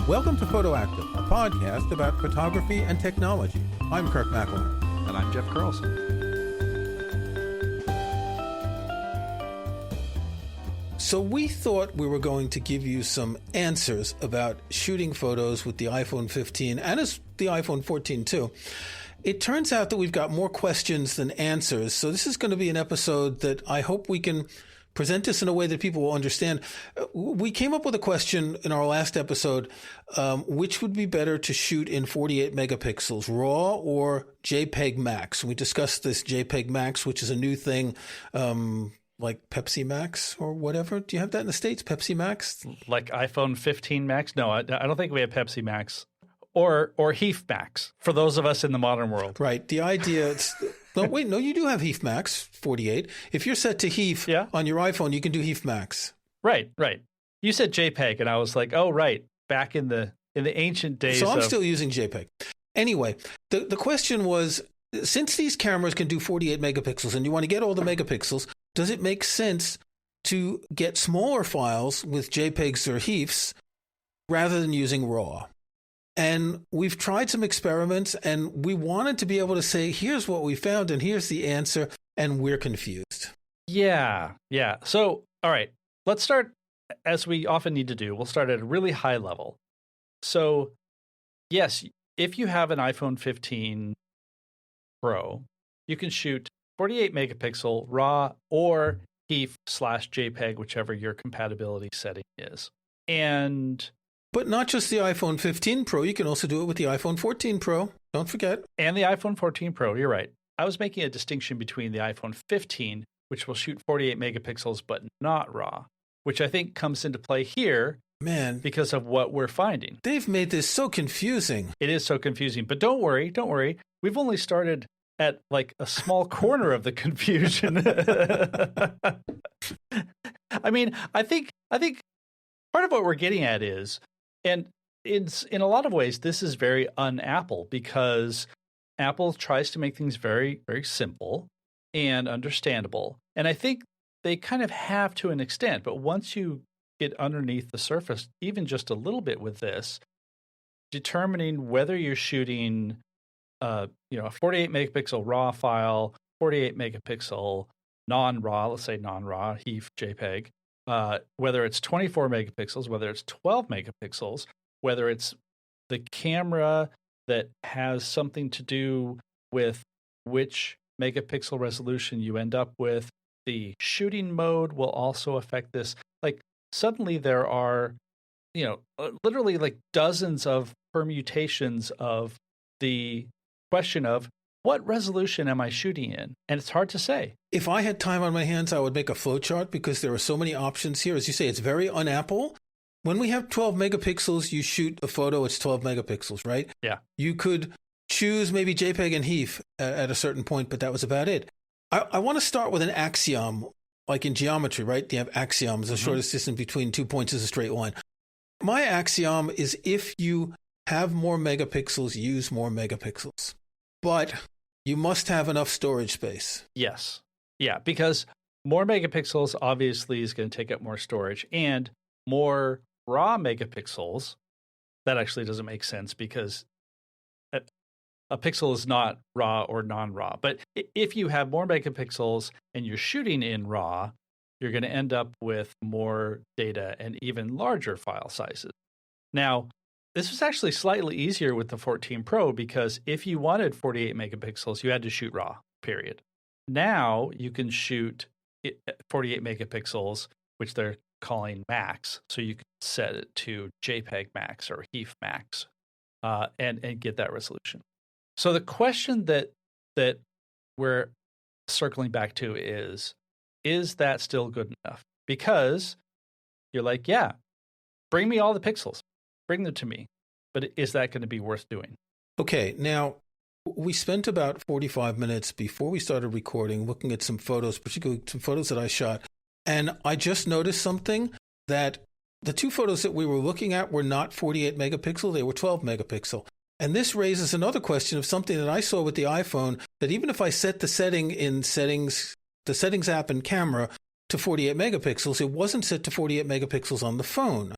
Welcome to Photoactive, a podcast about photography and technology. I'm Kirk McElroy. And I'm Jeff Carlson. So we thought we were going to give you some answers about shooting photos with the iPhone 15 and the iPhone 14 too. It turns out that we've got more questions than answers. So this is going to be an episode that I hope we can present this in a way that people will understand. We came up with a question in our last episode, which would be better to shoot in 48 megapixels, RAW or JPEG Max? We discussed this JPEG Max, which is a new thing, like Pepsi Max or whatever. Do you have that in the States, Pepsi Max? Like iPhone 15 Max? No, I don't think we have Pepsi Max. Or HEIF Max, for those of us in the modern world. Right. The idea... No, you do have HEIF Max 48. If you're set to HEIF on your iPhone, you can do HEIF Max. Right. You said JPEG, and I was like, oh, right. Back in the ancient days. So I'm still using JPEG. Anyway, the question was, since these cameras can do 48 megapixels and you want to get all the megapixels, does it make sense to get smaller files with JPEGs or HEIFs rather than using RAW? And we've tried some experiments, and we wanted to be able to say, here's what we found, and here's the answer, and we're confused. Yeah. So, all right, let's start, as we often need to do, we'll start at a really high level. So, yes, if you have an iPhone 15 Pro, you can shoot 48 megapixel RAW or HEIF/JPEG, whichever your compatibility setting is. But not just the iPhone 15 Pro. You can also do it with the iPhone 14 Pro. Don't forget. And the iPhone 14 Pro. You're right. I was making a distinction between the iPhone 15, which will shoot 48 megapixels, but not RAW, which I think comes into play here. Man, because of what we're finding. They've made this so confusing. It is so confusing. But don't worry. We've only started at like a small corner of the confusion. I mean, I think part of what we're getting at is, and in a lot of ways, this is very un-Apple, because Apple tries to make things very, very simple and understandable. And I think they kind of have to an extent. But once you get underneath the surface, even just a little bit with this, determining whether you're shooting a 48 megapixel RAW file, 48 megapixel non-RAW, let's say non-RAW, HEIF, JPEG, whether it's 24 megapixels, whether it's 12 megapixels, whether it's the camera that has something to do with which megapixel resolution you end up with, the shooting mode will also affect this. Like, suddenly there are, literally like dozens of permutations of the question of, what resolution am I shooting in? And it's hard to say. If I had time on my hands, I would make a flowchart, because there are so many options here. As you say, it's very un-Apple. When we have 12 megapixels, you shoot a photo, it's 12 megapixels, right? Yeah. You could choose maybe JPEG and HEIF at a certain point, but that was about it. I want to start with an axiom, like in geometry, right? You have axioms. The shortest distance between 2 points is a straight line. My axiom is, if you have more megapixels, use more megapixels. But you must have enough storage space. Yes. Yeah, because more megapixels obviously is going to take up more storage, and more raw megapixels. That actually doesn't make sense, because a pixel is not raw or non-raw. But if you have more megapixels and you're shooting in RAW, you're going to end up with more data and even larger file sizes. Now, this was actually slightly easier with the 14 Pro, because if you wanted 48 megapixels, you had to shoot RAW, period. Now you can shoot 48 megapixels, which they're calling Max. So you can set it to JPEG Max or HEIF Max and get that resolution. So the question that we're circling back to is that still good enough? Because you're like, yeah, bring me all the pixels. Bring them to me. But is that going to be worth doing? Okay, now we spent about 45 minutes before we started recording looking at some photos, particularly some photos that I shot. And I just noticed something, that the two photos that we were looking at were not 48 megapixel, they were 12 megapixel. And this raises another question of something that I saw with the iPhone, that even if I set the setting in the settings app and camera to 48 megapixels, it wasn't set to 48 megapixels on the phone.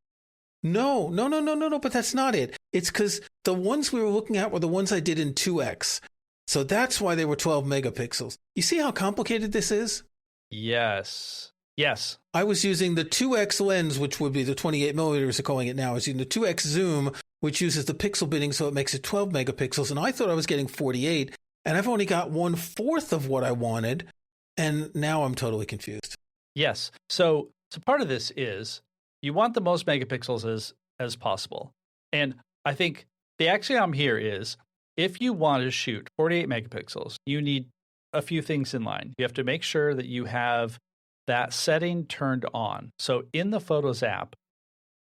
No, no, no, no, no, no. But that's not it. It's because the ones we were looking at were the ones I did in 2x. So that's why they were 12 megapixels. You see how complicated this is? Yes. Yes. I was using the 2x lens, which would be the 28 millimeters, they're calling it now. I was using the 2x zoom, which uses the pixel binning, so it makes it 12 megapixels. And I thought I was getting 48, and I've only got 1/4 of what I wanted. And now I'm totally confused. Yes. So part of this is you want the most megapixels as possible. And I think the axiom here is if you want to shoot 48 megapixels, you need a few things in line. You have to make sure that you have that setting turned on. So in the Photos app,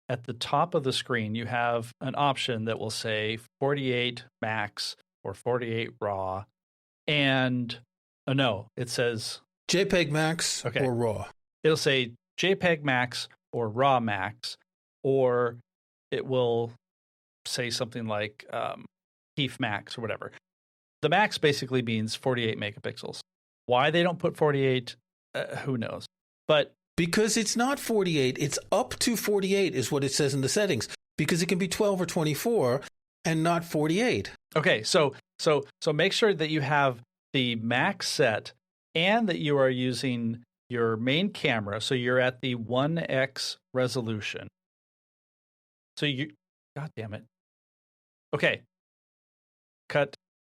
at the top of the screen, you have an option that will say 48 max or 48 raw. And no, it says JPEG max or raw. It'll say JPEG max or raw max, or it will say something like TIFF max or whatever. The max basically means 48 megapixels. Why they don't put 48, who knows? But because it's not 48, it's up to 48 is what it says in the settings. Because it can be 12 or 24 and not 48. Okay, so make sure that you have the max set and that you are using your main camera, so you're at the 1x resolution. So God damn it. Okay. Cut.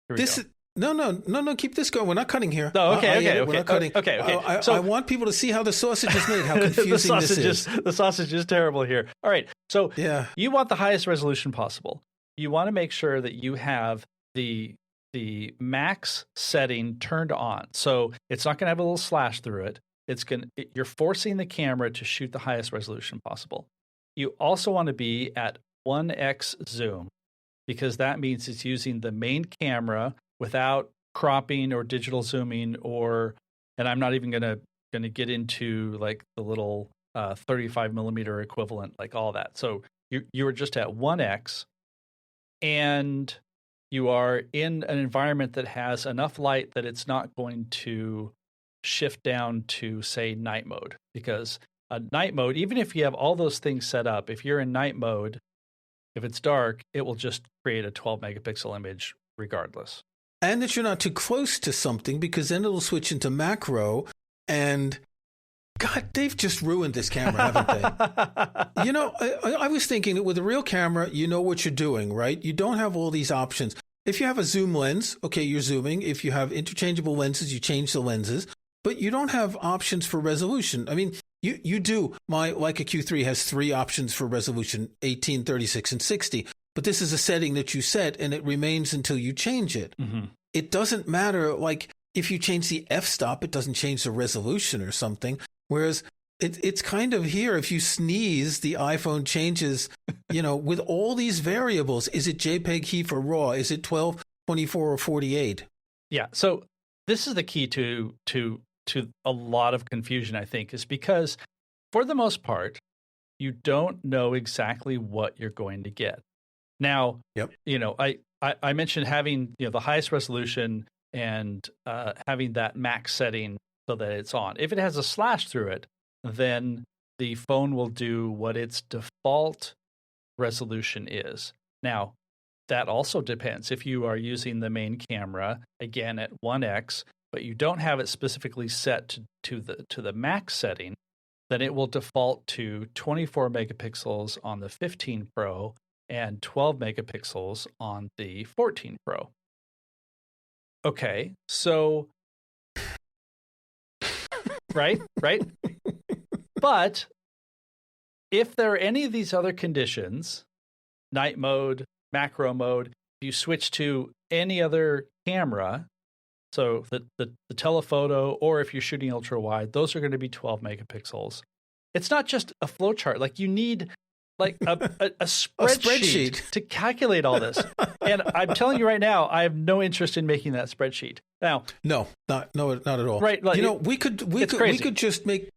Here we go. No, keep this going. We're not cutting here. No, okay. We're not cutting. Okay. So I want people to see how the sausage is made, how confusing this is. The sausage is terrible here. All right. So you want the highest resolution possible. You want to make sure that you have the max setting turned on. So it's not going to have a little slash through it. You're forcing the camera to shoot the highest resolution possible. You also want to be at 1x zoom, because that means it's using the main camera without cropping or digital zooming, and I'm not even going to get into like the little 35 millimeter equivalent, like all that. So you are just at 1x, and you are in an environment that has enough light that it's not going to shift down to, say, night mode. Because night mode, even if you have all those things set up, if you're in night mode, if it's dark, it will just create a 12 megapixel image regardless. And that you're not too close to something, because then it'll switch into macro. And God, they've just ruined this camera, haven't they? I was thinking that with a real camera, you know what you're doing, right? You don't have all these options. If you have a zoom lens, okay, you're zooming. If you have interchangeable lenses, you change the lenses. But you don't have options for resolution. I mean, you do. My Leica Q3 has 3 options for resolution, 18, 36, and 60. But this is a setting that you set, and it remains until you change it. Mm-hmm. It doesn't matter, like, if you change the f-stop, it doesn't change the resolution or something. Whereas it's kind of here, if you sneeze, the iPhone changes, with all these variables. Is it JPEG, HEIF, or RAW? Is it 12, 24, or 48? Yeah, so this is the key to a lot of confusion, I think, is because for the most part, you don't know exactly what you're going to get. Now, I mentioned having the highest resolution and having that max setting so that it's on. If it has a slash through it, then the phone will do what its default resolution is. Now, that also depends. If you are using the main camera, again at 1x, but you don't have it specifically set to the max setting, then it will default to 24 megapixels on the 15 Pro and 12 megapixels on the 14 Pro. Okay, so right? But if there are any of these other conditions, night mode, macro mode, if you switch to any other camera, so the telephoto, or if you're shooting ultra wide, those are going to be 12 megapixels. It's not just a flowchart. Like, you need like a spreadsheet to calculate all this. And I'm telling you right now, I have no interest in making that spreadsheet. Now, not at all. Right? Like, we could just make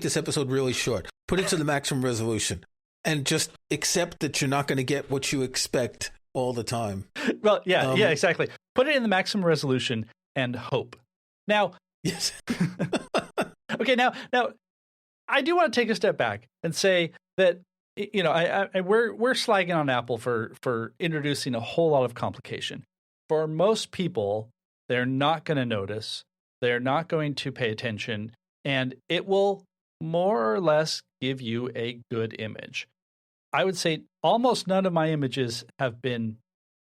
this episode really short. Put it to the maximum resolution, and just accept that you're not going to get what you expect all the time. Well, yeah, exactly. Put it in the maximum resolution and hope. Now, yes. Okay, now I do want to take a step back and say that we're slagging on Apple for introducing a whole lot of complication. For most people, they're not going to notice. They're not going to pay attention, and it will more or less give you a good image. I would say almost none of my images have been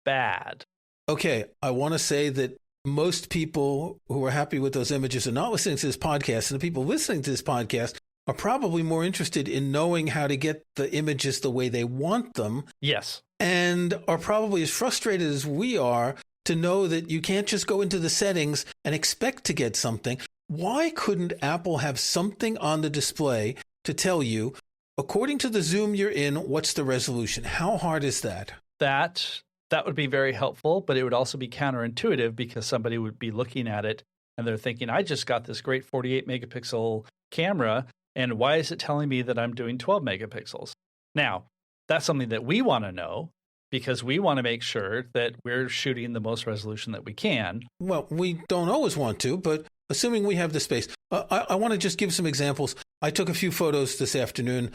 bad. Okay, I want to say that most people who are happy with those images are not listening to this podcast, and the people listening to this podcast are probably more interested in knowing how to get the images the way they want them. Yes. And are probably as frustrated as we are to know that you can't just go into the settings and expect to get something. Why couldn't Apple have something on the display to tell you, according to the zoom you're in, what's the resolution? How hard is that? That would be very helpful, but it would also be counterintuitive because somebody would be looking at it and they're thinking, I just got this great 48 megapixel camera, and why is it telling me that I'm doing 12 megapixels? Now, that's something that we want to know because we want to make sure that we're shooting the most resolution that we can. Well, we don't always want to, but assuming we have the space. I want to just give some examples. I took a few photos this afternoon.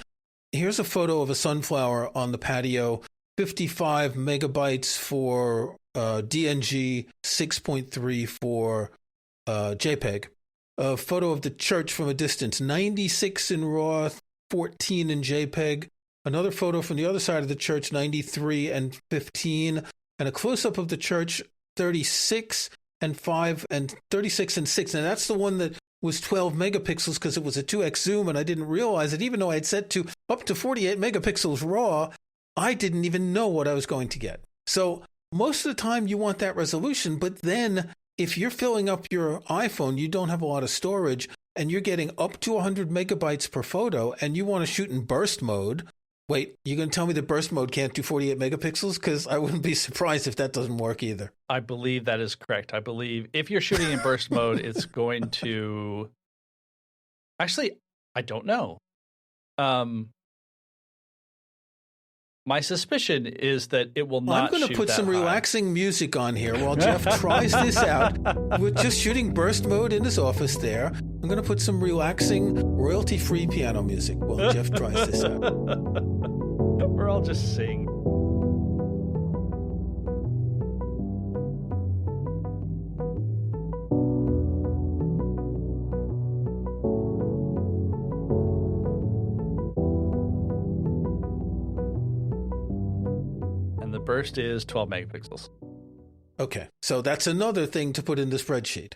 Here's a photo of a sunflower on the patio, 55 megabytes for DNG, 6.3 for JPEG. A photo of the church from a distance, 96 in RAW, 14 in JPEG. Another photo from the other side of the church, 93 and 15. And a close-up of the church, 36 and 5 and 36 and 6. And that's the one that was 12 megapixels because it was a 2x zoom, and I didn't realize it. Even though I had set to up to 48 megapixels RAW, I didn't even know what I was going to get. So most of the time you want that resolution, but then if you're filling up your iPhone, you don't have a lot of storage, and you're getting up to 100 megabytes per photo, and you want to shoot in burst mode. Wait, you're going to tell me that burst mode can't do 48 megapixels? Because I wouldn't be surprised if that doesn't work either. I believe that is correct. I believe if you're shooting in burst mode, it's going to... Actually, I don't know. My suspicion is that it will not. I'm going to put some relaxing music on here while Jeff tries this out. We're just shooting burst mode in his office there. I'm going to put some relaxing, royalty-free piano music while Jeff tries this out. We're all just sing. Burst is 12 megapixels. Okay, so that's another thing to put in the spreadsheet.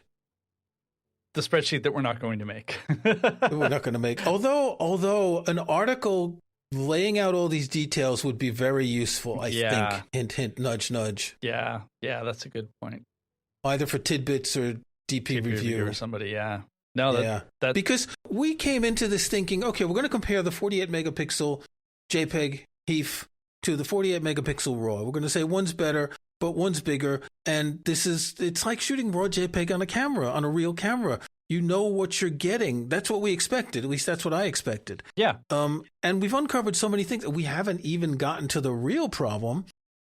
The spreadsheet that we're not going to make. We're not going to make. Although an article laying out all these details would be very useful, I think. Hint, hint, nudge, nudge. Yeah, that's a good point. Either for tidbits or DP review or somebody. Yeah. No, that because we came into this thinking, okay, we're going to compare the 48 megapixel JPEG HEIF to the 48 megapixel RAW. We're going to say one's better, but one's bigger. And it's like shooting raw JPEG on a camera, on a real camera. You know what you're getting. That's what we expected. At least that's what I expected. Yeah. And we've uncovered so many things. We haven't even gotten to the real problem,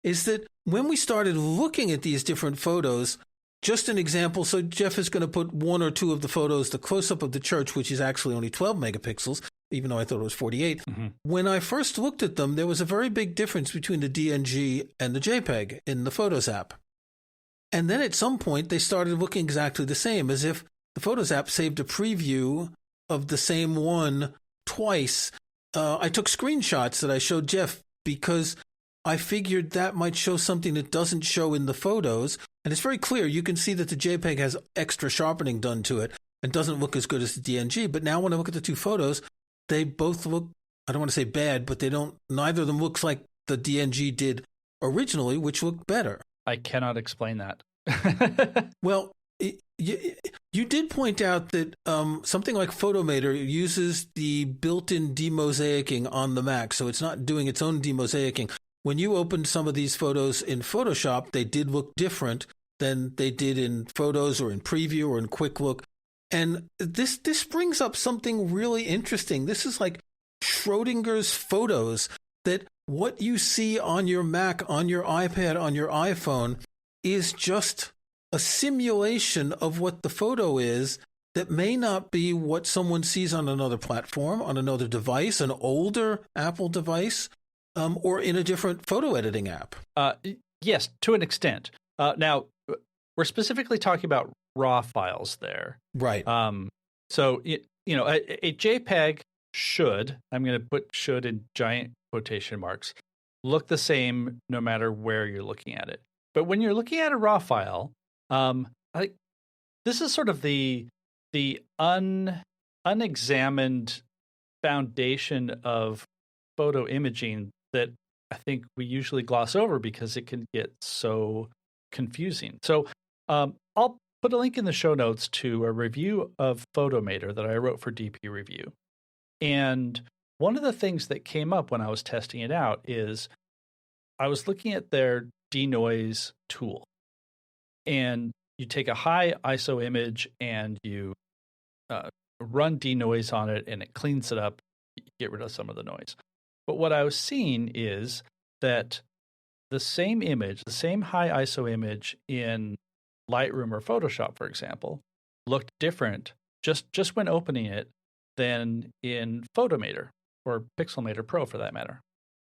is that when we started looking at these different photos, just an example. So Jeff is going to put one or two of the photos, the close-up of the church, which is actually only 12 megapixels, even though I thought it was 48. Mm-hmm. When I first looked at them, there was a very big difference between the DNG and the JPEG in the Photos app. And then at some point, they started looking exactly the same, as if the Photos app saved a preview of the same one twice. I took screenshots that I showed Jeff because I figured that might show something that doesn't show in the photos. And it's very clear. You can see that the JPEG has extra sharpening done to it and doesn't look as good as the DNG. But now when I look at the two photos, they both look, I don't want to say bad, but neither of them looks like the DNG did originally, which looked better. I cannot explain that. Well, you did point out that something like Photomator uses the built-in demosaicing on the Mac, so it's not doing its own demosaicing. When you opened some of these photos in Photoshop, they did look different than they did in Photos or in Preview or in Quick Look. And this brings up something really interesting. This is like Schrodinger's photos, that what you see on your Mac, on your iPad, on your iPhone is just a simulation of what the photo is. that may not be what someone sees on another platform, on another device, an older Apple device, or in a different photo editing app. Yes, to an extent. Now, we're specifically talking about RAW files there. Right. So, a JPEG should, I'm going to put should in giant quotation marks, look the same no matter where you're looking at it. But when you're looking at a RAW file, this is sort of the unexamined foundation of photo imaging that I think we usually gloss over because it can get so confusing. So I'll put a link in the show notes to a review of Photomator that I wrote for DP Review. And one of the things that came up when I was testing it out is I was looking at their denoise tool. And you take a high ISO image and you run denoise on it, and it cleans it up, get rid of some of the noise. But what I was seeing is that the same image, the same high ISO image in Lightroom or Photoshop, for example, looked different just when opening it than in Photomator or Pixelmator Pro, for that matter.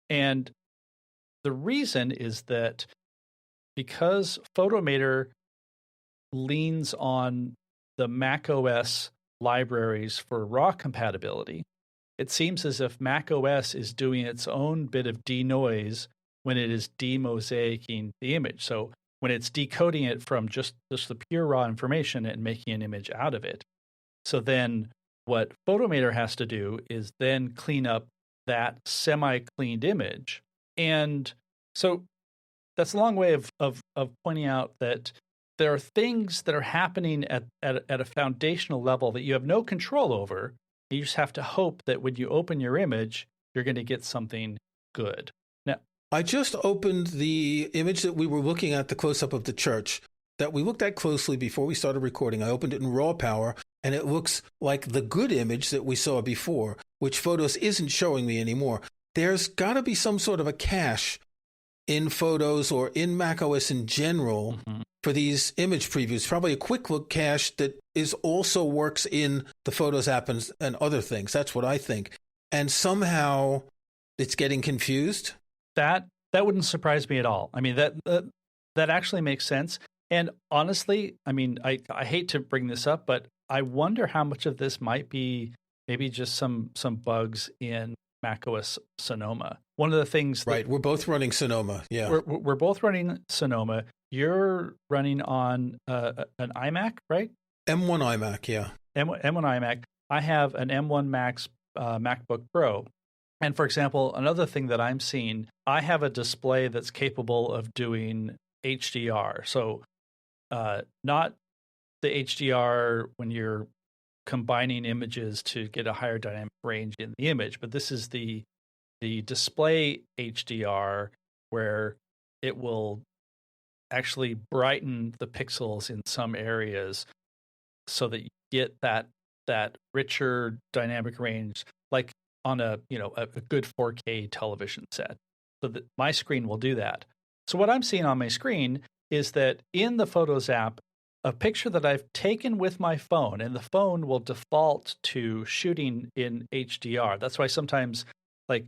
And the reason is that because Photomator leans on the macOS libraries for RAW compatibility, it seems as if macOS is doing its own bit of denoise when it is demosaicing the image. So when it's decoding it from just the pure raw information and making an image out of it. So then what Photomator has to do is then clean up that semi-cleaned image. And so that's a long way of pointing out that there are things that are happening at a foundational level that you have no control over. You just have to hope that when you open your image, you're going to get something good. Now, I just opened the image that we were looking at, the close-up of the church, that we looked at closely before we started recording. I opened it in RAW power, and it looks like the good image that we saw before, which Photos isn't showing me anymore. There's got to be some sort of a cache in Photos or in macOS in general for these image previews. Probably a quick look cache that also works in the Photos app and other things. That's what I think. And somehow it's getting confused. That wouldn't surprise me at all. I mean, that actually makes sense. And honestly, I mean, I hate to bring this up, but I wonder how much of this might be maybe just some bugs in macOS Sonoma. One of the things right, we're both running Sonoma. Yeah, we're both running Sonoma. You're running on an iMac, right? M1 iMac, yeah. M1 iMac. I have an M1 Max MacBook Pro. And for example, another thing that I'm seeing, I have a display that's capable of doing HDR. So not the HDR when you're combining images to get a higher dynamic range in the image, but this is the display HDR where it will actually brighten the pixels in some areas so that you get that richer dynamic range, like on a good 4K television set. So that my screen will do that. So what I'm seeing on my screen is that in the Photos app, a picture that I've taken with my phone, and the phone will default to shooting in HDR. That's why sometimes, like,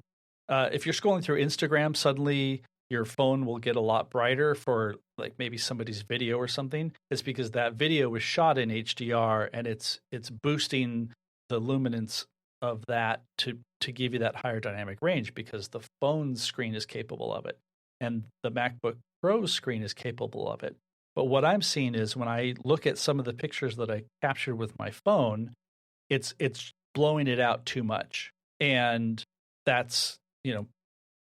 if you're scrolling through Instagram, suddenly your phone will get a lot brighter for like maybe somebody's video or something. It's because that video was shot in HDR, and it's boosting the luminance of that to give you that higher dynamic range because the phone's screen is capable of it, and the MacBook Pro screen is capable of it. But what I'm seeing is when I look at some of the pictures that I captured with my phone, it's blowing it out too much. And that's,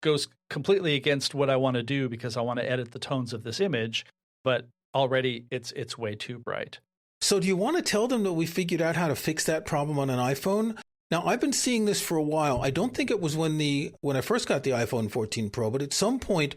goes completely against what I want to do because I want to edit the tones of this image, but already it's way too bright. So do you want to tell them that we figured out how to fix that problem on an iPhone? Now, I've been seeing this for a while. I don't think it was when I first got the iPhone 14 Pro, but at some point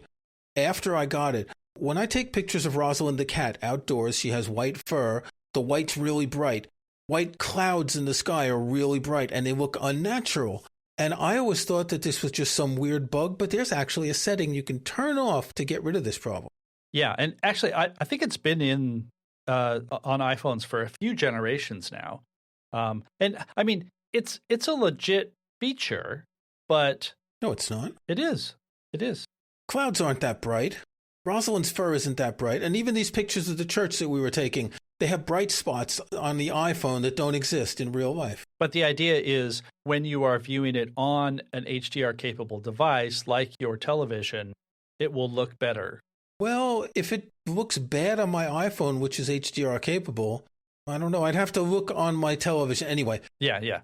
after I got it, when I take pictures of Rosalind the cat outdoors, she has white fur. The white's really bright. White clouds in the sky are really bright, and they look unnatural. And I always thought that this was just some weird bug, but there's actually a setting you can turn off to get rid of this problem. Yeah, and actually, I think it's been in on iPhones for a few generations now. And I mean, it's a legit feature, but no, it's not. It is. It is. Clouds aren't that bright. Rosalind's fur isn't that bright. And even these pictures of the church that we were taking, they have bright spots on the iPhone that don't exist in real life. But the idea is when you are viewing it on an HDR-capable device like your television, it will look better. Well, if it looks bad on my iPhone, which is HDR-capable, I don't know. I'd have to look on my television. Anyway. Yeah.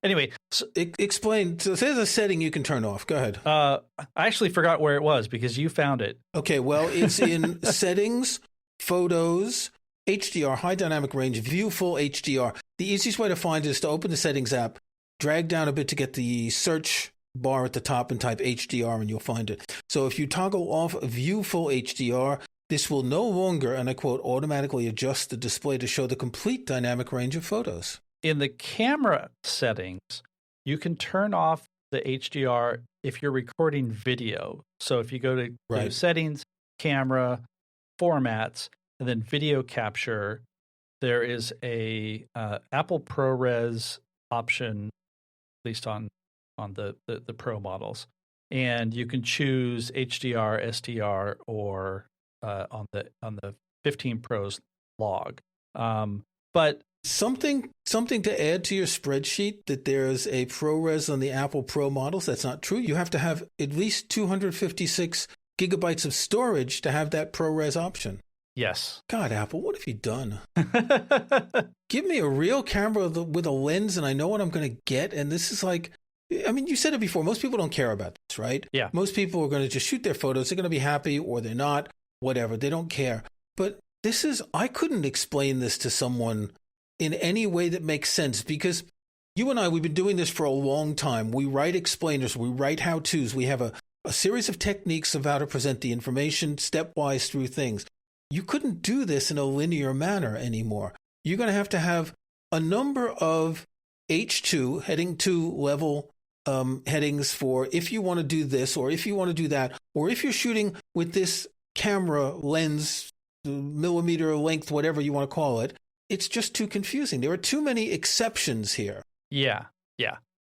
Anyway. So, explain. So there's a setting you can turn off. Go ahead. I actually forgot where it was because you found it. Okay, well, it's in Settings, Photos, HDR, High Dynamic Range, View Full HDR. The easiest way to find it is to open the Settings app, drag down a bit to get the search bar at the top and type HDR and you'll find it. So if you toggle off View Full HDR, this will no longer, and I quote, automatically adjust the display to show the complete dynamic range of photos. In the camera settings, you can turn off the HDR if you're recording video. So if you go to Settings, Camera, Formats, and then Video Capture, there is a Apple ProRes option, at least on the Pro models, and you can choose HDR, SDR, or on the 15 Pro's log. But something to add to your spreadsheet that there's a ProRes on the Apple Pro models. That's not true. You have to have at least 256 gigabytes of storage to have that ProRes option. Yes. God, Apple, what have you done? Give me a real camera with a lens and I know what I'm going to get. And this is like, I mean, you said it before. Most people don't care about this, right? Yeah. Most people are going to just shoot their photos. They're going to be happy or they're not, whatever. They don't care. But I couldn't explain this to someone in any way that makes sense because you and I, we've been doing this for a long time. We write explainers. We write how-tos. We have a series of techniques of how to present the information stepwise through things. You couldn't do this in a linear manner anymore. You're going to have a number of H2, heading 2 level headings for if you want to do this or if you want to do that, or if you're shooting with this camera lens, millimeter length, whatever you want to call it. It's just too confusing. There are too many exceptions here. Yeah.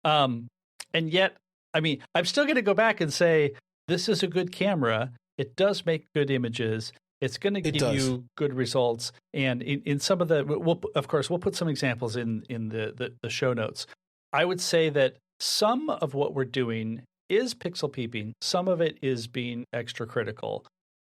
And yet, I mean, I'm still going to go back and say, this is a good camera. It does make good images. It's going to give you good results. And in some of the, we'll put some examples in the show notes. I would say that some of what we're doing is pixel peeping. Some of it is being extra critical.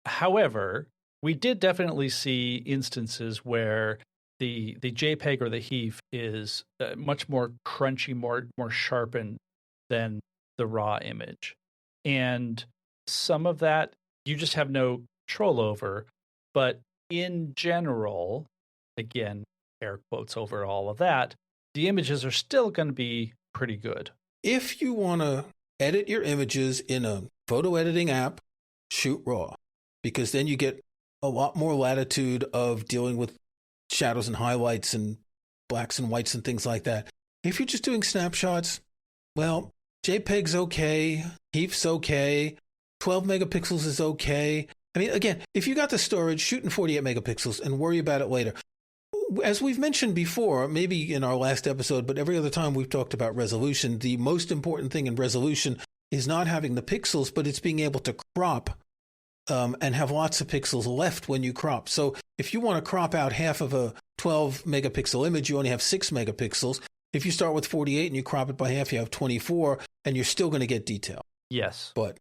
However, we did definitely see instances where the JPEG or the HEIF is much more crunchy, more sharpened than the raw image. And some of that you just have no control over. But in general, again, air quotes over all of that, the images are still going to be pretty good. If you want to edit your images in a photo editing app, shoot raw, because then you get a lot more latitude of dealing with shadows and highlights and blacks and whites and things like that. If you're just doing snapshots, well, JPEG's okay, HEIF's okay, 12 megapixels is okay. I mean, again, if you got the storage, shoot in 48 megapixels and worry about it later. As we've mentioned before, maybe in our last episode, but every other time we've talked about resolution, the most important thing in resolution is not having the pixels, but it's being able to crop and have lots of pixels left when you crop. So if you want to crop out half of a 12 megapixel image, you only have 6 megapixels. If you start with 48 and you crop it by half, you have 24, and you're still going to get detail. Yes. But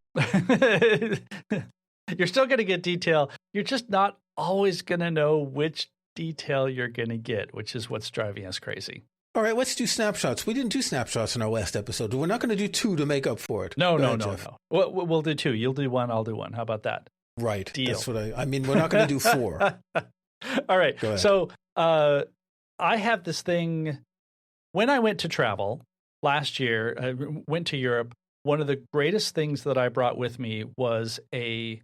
you're still going to get detail. You're just not always going to know which detail you're going to get, which is what's driving us crazy. All right, let's do snapshots. We didn't do snapshots in our last episode. We're not going to do 2 to make up for it. No. We'll do 2. You'll do 1, I'll do 1. How about that? Right. Deal. That's what I mean, we're not going to do 4. All right. So I have this thing. When I went to travel last year, I went to Europe. One of the greatest things that I brought with me was a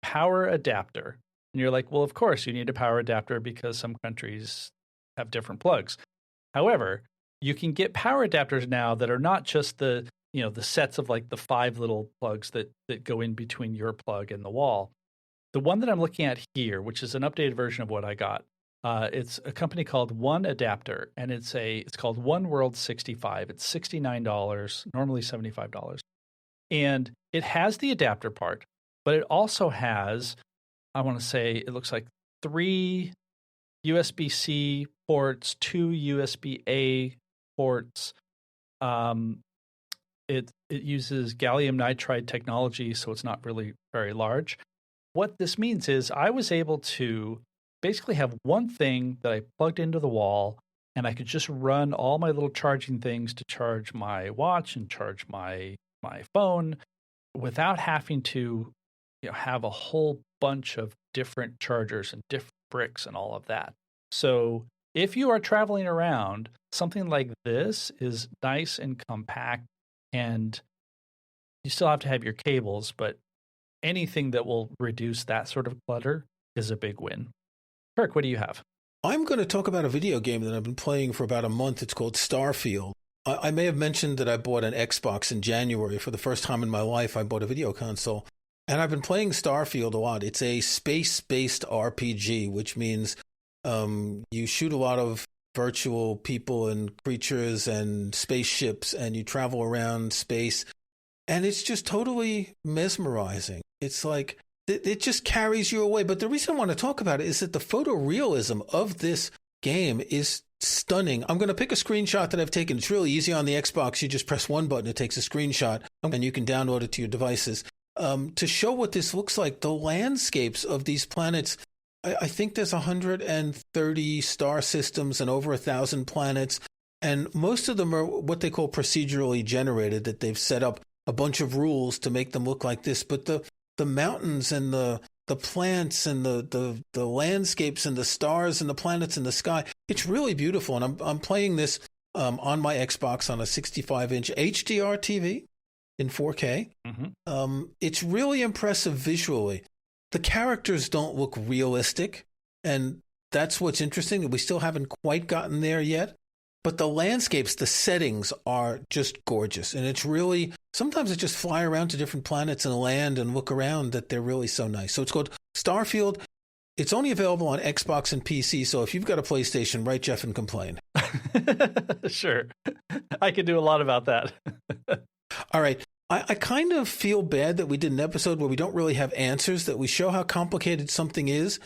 power adapter. And you're like, well, of course you need a power adapter because some countries have different plugs. However, you can get power adapters now that are not just the sets of like the 5 little plugs that go in between your plug and the wall. The one that I'm looking at here, which is an updated version of what I got, It's a company called One Adapter, and it's called One World 65. It's $69, normally $75. And it has the adapter part, but it also has, I want to say, it looks like 3 USB-C ports, 2 USB-A ports. It uses gallium nitride technology, so it's not really very large. What this means is I was able to basically have one thing that I plugged into the wall, and I could just run all my little charging things to charge my watch and charge my phone without having to have a whole bunch of different chargers and different bricks and all of that. So if you are traveling around, something like this is nice and compact, and you still have to have your cables, but anything that will reduce that sort of clutter is a big win. Kirk, what do you have? I'm going to talk about a video game that I've been playing for about a month. It's called Starfield. I may have mentioned that I bought an Xbox in January. For the first time in my life, I bought a video console. And I've been playing Starfield a lot. It's a space-based RPG, which means you shoot a lot of virtual people and creatures and spaceships, and you travel around space. And it's just totally mesmerizing. It's like, it just carries you away. But the reason I want to talk about it is that the photorealism of this game is stunning. I'm going to pick a screenshot that I've taken. It's really easy on the Xbox. You just press one button, it takes a screenshot, and you can download it to your devices. To show what this looks like, the landscapes of these planets, I think there's 130 star systems and over 1,000 planets, and most of them are what they call procedurally generated, that they've set up a bunch of rules to make them look like this. But the mountains and the plants and the landscapes and the stars and the planets in the sky, it's really beautiful. And I'm playing this on my Xbox on a 65-inch HDR TV in 4K. Mm-hmm. It's really impressive visually. The characters don't look realistic, and that's what's interesting. We still haven't quite gotten there yet. But the landscapes, the settings are just gorgeous. And it's really, sometimes I just fly around to different planets and land and look around, that they're really so nice. So it's called Starfield. It's only available on Xbox and PC. So if you've got a PlayStation, write Jeff and complain. Sure. I can do a lot about that. All right. I kind of feel bad that we did an episode where we don't really have answers, that we show how complicated something is.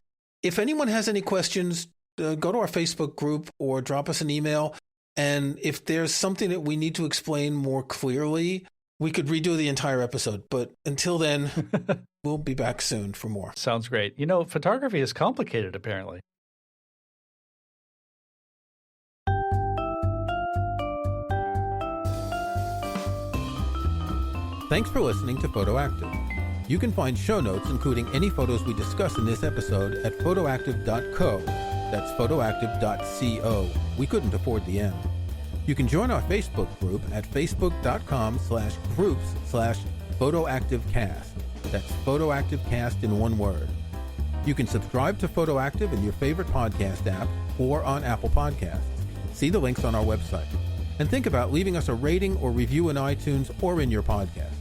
If anyone has any questions, go to our Facebook group or drop us an email. And if there's something that we need to explain more clearly, we could redo the entire episode. But until then, we'll be back soon for more. Sounds great. Photography is complicated, apparently. Thanks for listening to Photoactive. You can find show notes, including any photos we discuss in this episode, at photoactive.co. That's photoactive.co. We couldn't afford the end. You can join our Facebook group at facebook.com/groups/photoactivecast. That's photoactivecast in one word. You can subscribe to Photoactive in your favorite podcast app or on Apple Podcasts. See the links on our website. And think about leaving us a rating or review in iTunes or in your podcast.